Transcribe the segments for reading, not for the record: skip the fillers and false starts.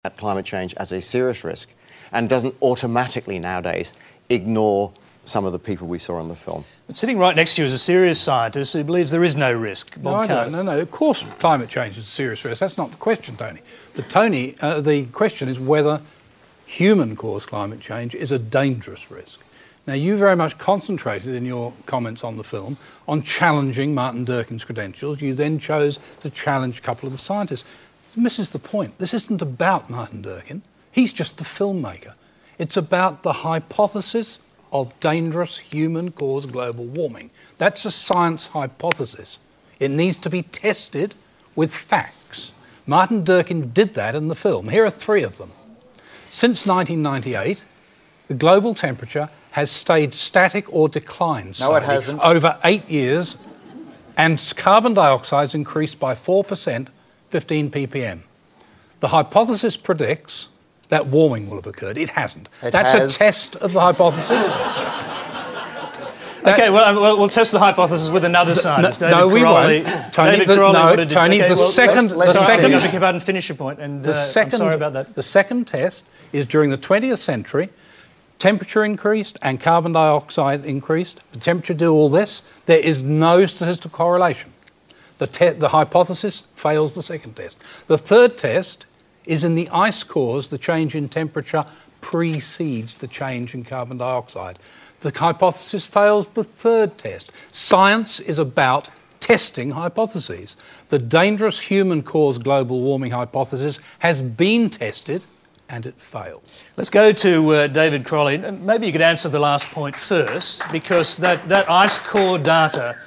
at climate change as a serious risk and doesn't automatically nowadays ignore some of the people we saw in the film. But sitting right next to you is a serious scientist who believes there is no risk. Bob Carter. No. Of course climate change is a serious risk. That's not the question, Tony. But Tony, the question is whether human-caused climate change is a dangerous risk. Now, you very much concentrated in your comments on the film on challenging Martin Durkins' credentials. You then chose to challenge a couple of the scientists. This misses the point. This isn't about Martin Durkin. He's just the filmmaker. It's about the hypothesis of dangerous human-caused global warming. That's a science hypothesis. It needs to be tested with facts. Martin Durkin did that in the film. Here are three of them. Since 1998, the global temperature has stayed static or declined No, it hasn't. over 8 years, and carbon dioxide has increased by 4%, 15 ppm. The hypothesis predicts that warming will have occurred. It hasn't. That's a test of the hypothesis. Okay, well, we'll test the hypothesis with another scientist. No, we won't. Tony, the second... Finish your point. And, I'm sorry about that. The second test is during the 20th century, temperature increased and carbon dioxide increased. The temperature do all this. There is no statistical correlation. The hypothesis fails the second test. The third test is in the ice cores, the change in temperature precedes the change in carbon dioxide. The hypothesis fails the third test. Science is about testing hypotheses. The dangerous human-caused global warming hypothesis has been tested and it fails. Let's go to David Crowley. Maybe you could answer the last point first, because that ice core data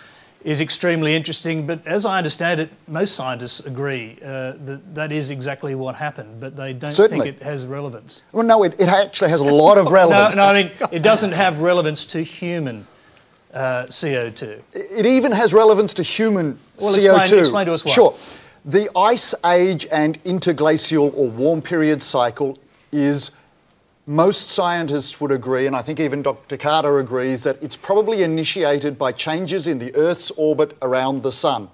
is extremely interesting, but as I understand it, most scientists agree that is exactly what happened, but they don't think it has relevance. Well, no, it actually has a lot of relevance. No, I mean, it doesn't have relevance to human CO2. It even has relevance to human CO2. Explain to us why. Sure. The ice age and interglacial or warm period cycle is, most scientists would agree, and I think even Dr. Carter agrees, that it's probably initiated by changes in the Earth's orbit around the Sun.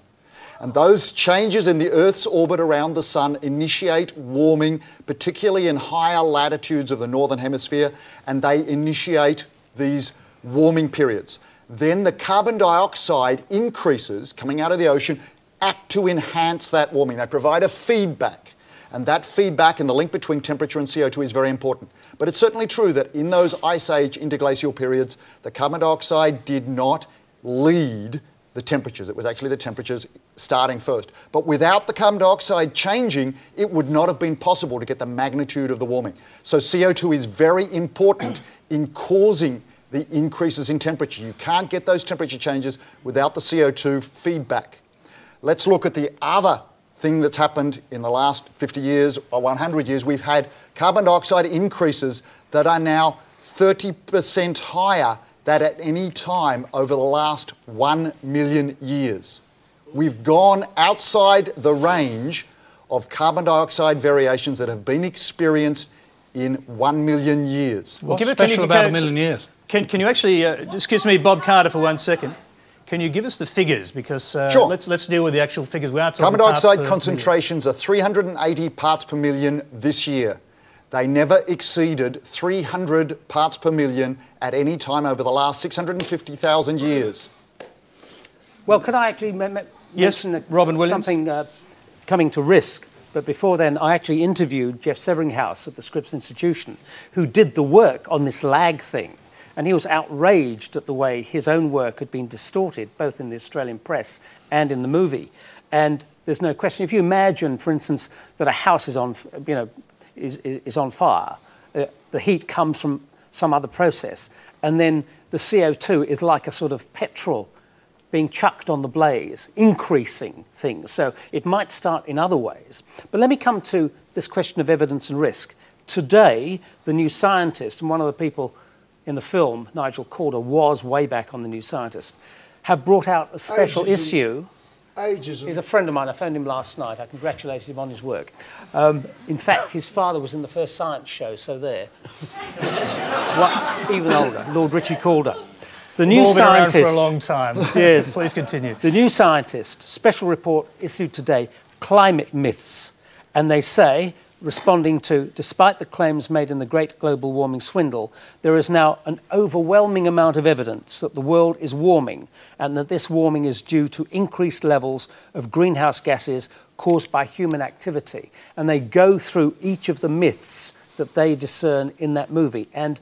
And those changes in the Earth's orbit around the Sun initiate warming, particularly in higher latitudes of the Northern Hemisphere, and they initiate these warming periods. Then the carbon dioxide increases coming out of the ocean act to enhance that warming. They provide a feedback. And that feedback and the link between temperature and CO2 is very important. But it's certainly true that in those ice age interglacial periods, the carbon dioxide did not lead the temperatures. It was actually the temperatures starting first. But without the carbon dioxide changing, it would not have been possible to get the magnitude of the warming. So CO2 is very important in causing the increases in temperature. You can't get those temperature changes without the CO2 feedback. Let's look at the other thing that's happened in the last 50 years or 100 years. We've had carbon dioxide increases that are now 30% higher than at any time over the last 1 million years. We've gone outside the range of carbon dioxide variations that have been experienced in 1 million years. What's special about 1 million years? Can you actually, just kiss me, Bob Carter, for 1 second. Can you give us the figures? Because sure. let's deal with the actual figures. We are talking carbon dioxide concentrations are 380 parts per million this year. They never exceeded 300 parts per million at any time over the last 650,000 years. Well, could I actually mention Robin Williams? something coming to risk? But before then, I actually interviewed Jeff Severinghaus at the Scripps Institution, who did the work on this lag thing. And he was outraged at the way his own work had been distorted, both in the Australian press and in the movie. And there's no question. If you imagine, for instance, that a house is on, is on fire, the heat comes from some other process, and then the CO2 is like a sort of petrol being chucked on the blaze, increasing things. So it might start in other ways. But let me come to this question of evidence and risk. Today, the New Scientist, and one of the people in the film, Nigel Calder, was way back on the New Scientist, have brought out a special issue. He's a friend of mine. I phoned him last night. I congratulated him on his work. In fact, his father was in the first science show, so there. Even older, Lord Richie Calder. The New Scientist. Been around for a long time. Yes. Please continue. The New Scientist, special report issued today, Climate Myths. And they say, responding to, despite the claims made in the Great Global Warming Swindle, there is now an overwhelming amount of evidence that the world is warming and that this warming is due to increased levels of greenhouse gases caused by human activity. And they go through each of the myths that they discern in that movie. And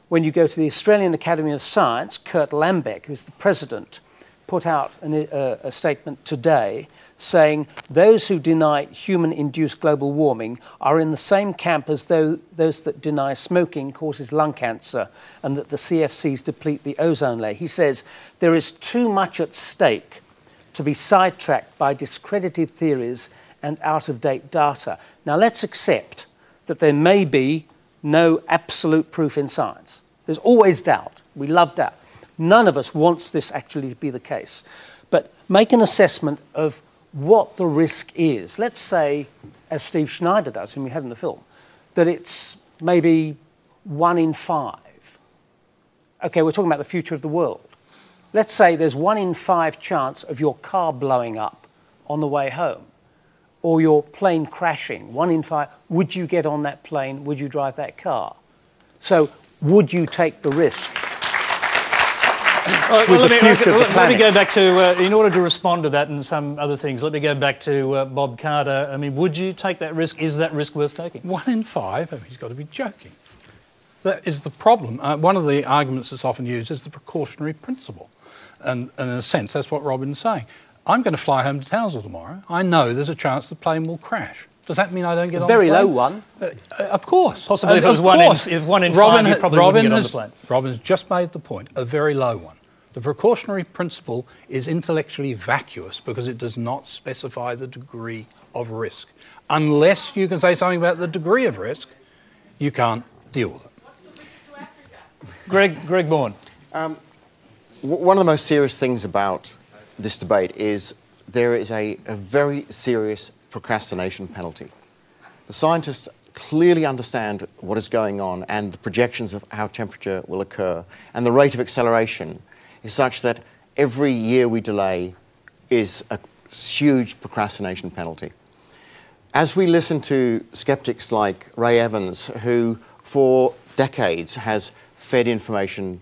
when you go to the Australian Academy of Science, Kurt Lambeck, who's the president, put out a statement today saying those who deny human-induced global warming are in the same camp as those that deny smoking causes lung cancer and that the CFCs deplete the ozone layer. He says there is too much at stake to be sidetracked by discredited theories and out-of-date data. Now let's accept that there may be no absolute proof in science. There's always doubt. We love doubt. None of us wants this actually to be the case. But make an assessment of what the risk is. Let's say, as Steve Schneider does, whom we had in the film, that it's maybe 1 in 5. Okay, we're talking about the future of the world. Let's say there's 1 in 5 chance of your car blowing up on the way home or your plane crashing. 1 in 5. Would you get on that plane? Would you drive that car? So would you take the risk? Let me go back to, in order to respond to that and some other things, let me go back to Bob Carter. I mean, would you take that risk? Is that risk worth taking? 1 in 5? I mean, he's got to be joking. That is the problem. One of the arguments that's often used is the precautionary principle. And in a sense, that's what Robin's saying. I'm going to fly home to Townsville tomorrow. I know there's a chance the plane will crash. Does that mean I don't get on the plane? A very low one. Of course. Possibly if it was 1 in 5, you probably wouldn't get on the plane. Robin's just made the point, a very low one. The precautionary principle is intellectually vacuous because it does not specify the degree of risk. Unless you can say something about the degree of risk, you can't deal with it. Greg Bourne. One of the most serious things about this debate is there is a very serious procrastination penalty. The scientists clearly understand what is going on and the projections of how temperature will occur, and the rate of acceleration is such that every year we delay is a huge procrastination penalty. As we listen to skeptics like Ray Evans, who for decades has fed information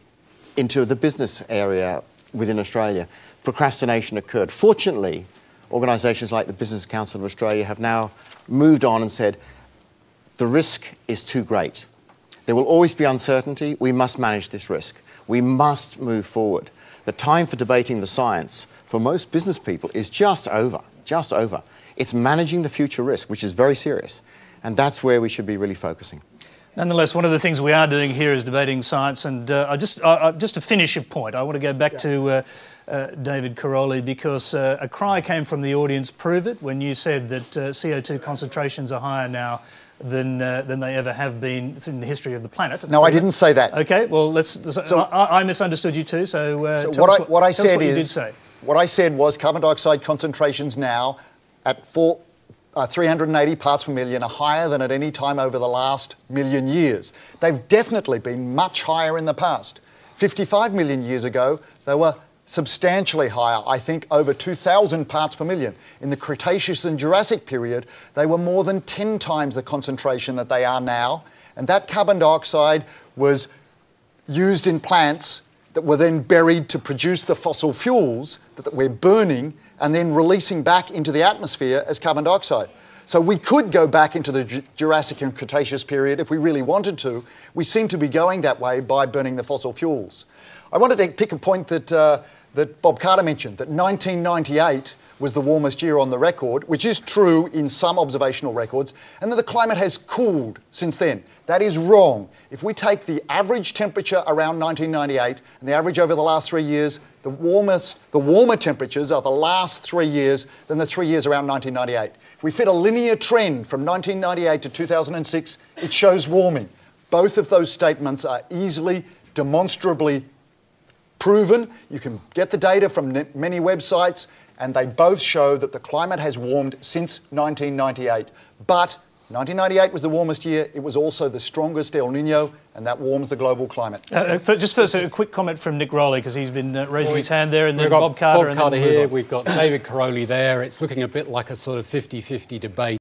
into the business area within Australia, procrastination occurred. Fortunately, organisations like the Business Council of Australia have now moved on and said, the risk is too great. There will always be uncertainty. We must manage this risk. We must move forward. The time for debating the science for most business people is just over, just over. It's managing the future risk, which is very serious. And that's where we should be really focusing. Nonetheless, one of the things we are doing here is debating science. And just to finish a point, I want to go back to David Caroli, because a cry came from the audience, prove it, when you said that CO2 concentrations are higher now than they ever have been in the history of the planet. No, I didn't say that. Okay, well, I misunderstood you too, so what I said you did say. What I said was carbon dioxide concentrations now at 380 parts per million are higher than at any time over the last million years. They've definitely been much higher in the past. 55 million years ago, they were substantially higher, I think over 2,000 parts per million. In the Cretaceous and Jurassic period, they were more than 10 times the concentration that they are now. And that carbon dioxide was used in plants that were then buried to produce the fossil fuels that we're burning and then releasing back into the atmosphere as carbon dioxide. So we could go back into the Jurassic and Cretaceous period if we really wanted to. We seem to be going that way by burning the fossil fuels. I wanted to pick a point that Bob Carter mentioned, that 1998 was the warmest year on the record, which is true in some observational records, and that the climate has cooled since then. That is wrong. If we take the average temperature around 1998 and the average over the last 3 years, the warmer temperatures are the last 3 years than the 3 years around 1998. If we fit a linear trend from 1998 to 2006, it shows warming. Both of those statements are easily, demonstrably proven. You can get the data from many websites, and they both show that the climate has warmed since 1998. But 1998 was the warmest year. It was also the strongest El Nino, and that warms the global climate. Just first, a quick comment from Nick Rowley, because he's been raising his hand there, and then Bob Carter. Bob Carter here, we've got David Caroli there. It's looking a bit like a sort of 50-50 debate.